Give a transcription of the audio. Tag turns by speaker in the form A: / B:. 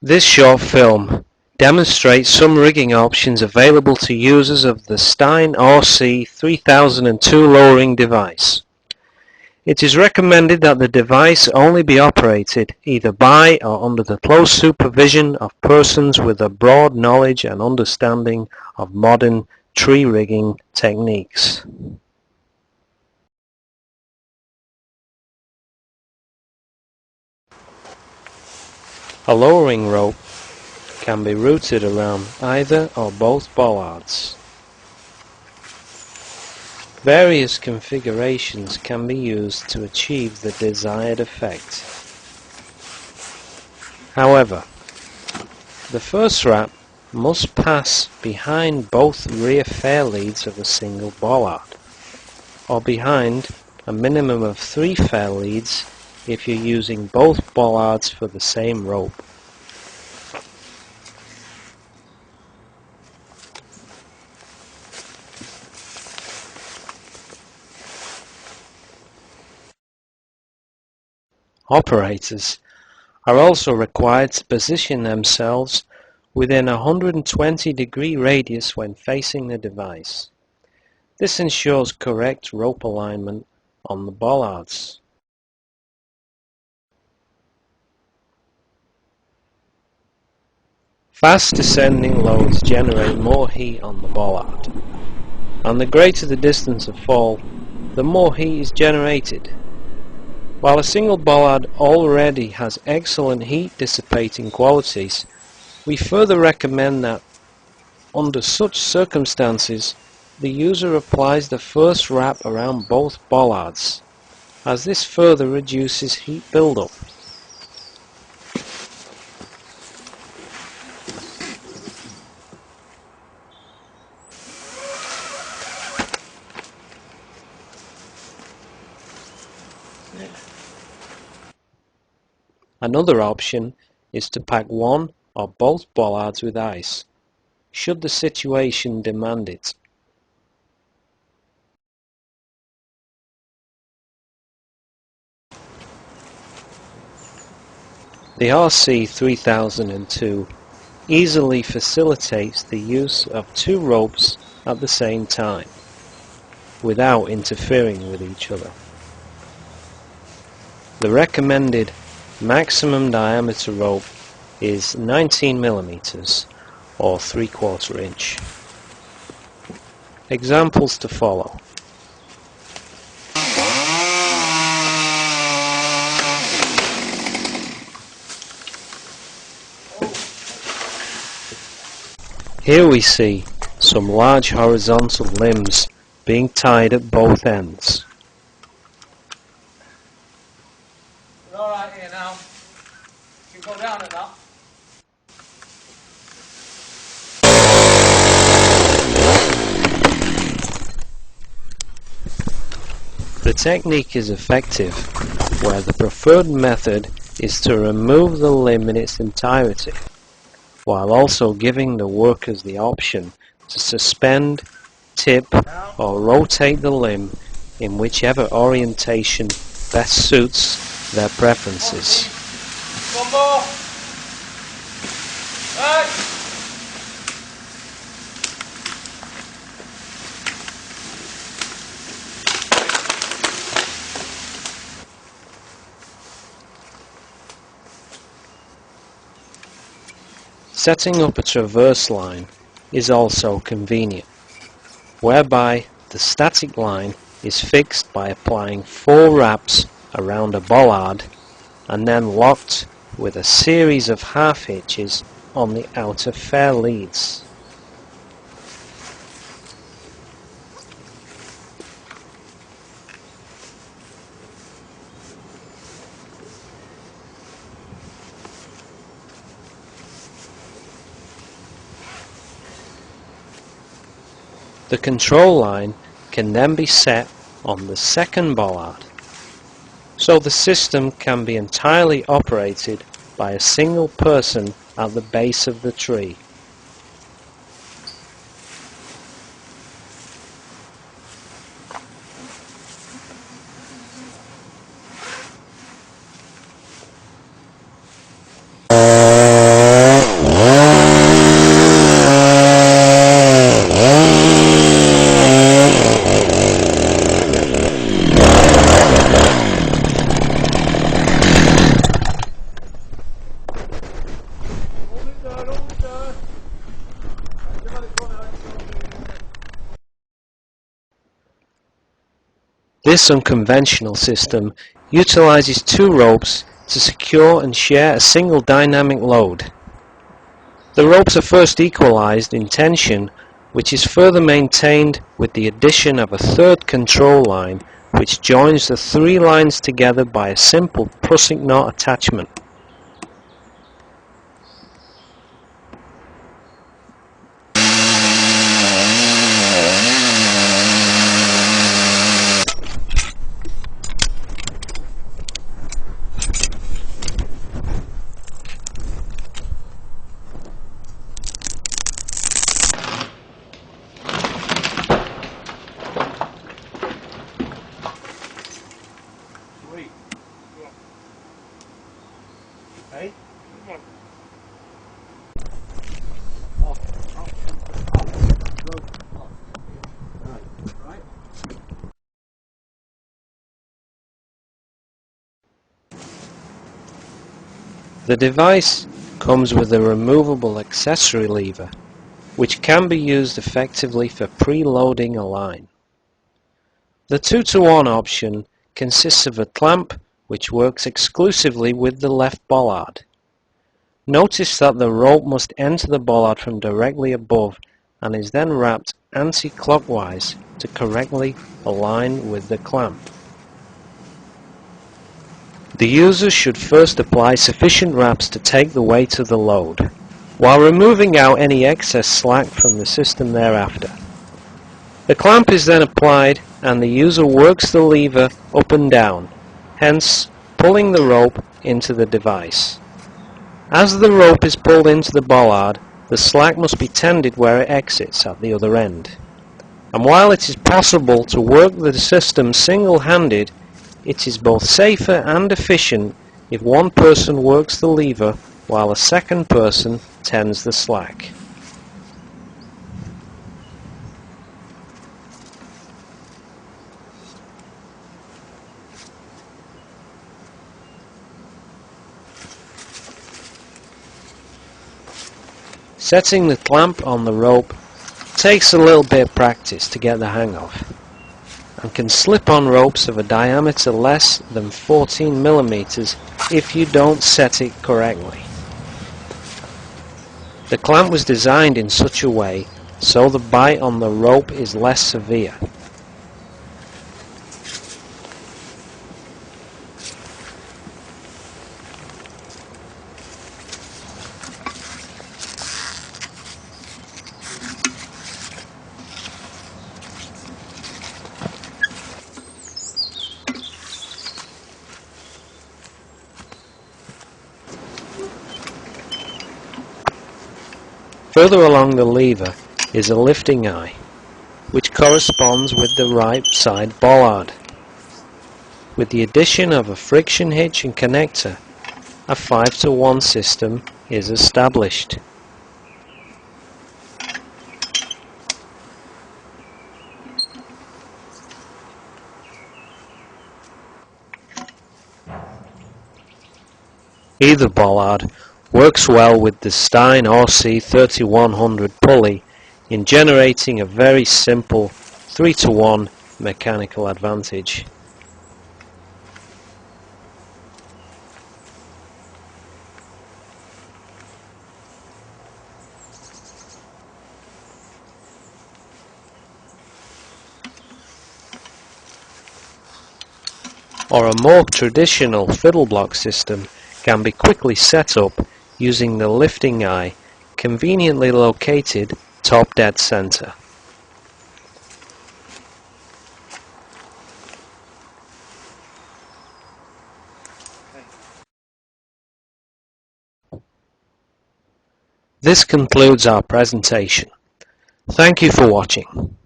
A: This short film demonstrates some rigging options available to users of the Stein RC3002 lowering device. It is recommended that the device only be operated either by or under the close supervision of persons with a broad knowledge and understanding of modern tree rigging techniques. A lowering rope can be routed around either or both bollards. Various configurations can be used to achieve the desired effect. However, the first wrap must pass behind both rear fair leads of a single bollard, or behind a minimum of 3 fair leads if you're using both bollards for the same rope. Operators are also required to position themselves within a 120-degree radius when facing the device. This ensures correct rope alignment on the bollards. Fast descending loads generate more heat on the bollard, and the greater the distance of fall, the more heat is generated. While a single bollard already has excellent heat dissipating qualities, we further recommend that, under such circumstances, the user applies the first wrap around both bollards, as this further reduces heat buildup. Another option is to pack one or both bollards with ice, should the situation demand it. The RC3002 easily facilitates the use of 2 ropes at the same time, without interfering with each other. The recommended maximum diameter rope is 19 mm or 3/4 inch. Examples to follow. Here we see some large horizontal limbs being tied at both ends.
B: Alright here now. You can go down it now.
A: The technique is effective where the preferred method is to remove the limb in its entirety, while also giving the workers the option to suspend, tip or rotate the limb in whichever orientation best suits their preferences.
B: One more. Right.
A: Setting up a traverse line is also convenient, whereby the static line is fixed by applying 4 wraps around a bollard and then locked with a series of half hitches on the outer fair leads. The control line can then be set on the second bollard, so the system can be entirely operated by a single person at the base of the tree. This unconventional system utilizes two ropes to secure and share a single dynamic load. The ropes are first equalized in tension, which is further maintained with the addition of a third control line which joins the three lines together by a simple prusik knot attachment.
B: Hey?
A: The device comes with a removable accessory lever, which can be used effectively for preloading a line. The 2-to-1 option consists of a clamp which works exclusively with the left bollard. Notice that the rope must enter the bollard from directly above and is then wrapped anti-clockwise to correctly align with the clamp. The user should first apply sufficient wraps to take the weight of the load, while removing out any excess slack from the system thereafter. The clamp is then applied and the user works the lever up and down, hence pulling the rope into the device. As the rope is pulled into the bollard, the slack must be tended where it exits at the other end. And while it is possible to work the system single-handed, it is both safer and efficient if one person works the lever while a second person tends the slack. Setting the clamp on the rope takes a little bit of practice to get the hang of, and can slip on ropes of a diameter less than 14 mm if you don't set it correctly. The clamp was designed in such a way so the bite on the rope is less severe. Further along the lever is a lifting eye, which corresponds with the right side bollard. With the addition of a friction hitch and connector, a 5-to-1 system is established. Either bollard works well with the Stein RC3100 pulley in generating a very simple 3-to-1 mechanical advantage. Or a more traditional fiddle block system can be quickly set up using the lifting eye conveniently located top dead center. This concludes our presentation. Thank you for watching.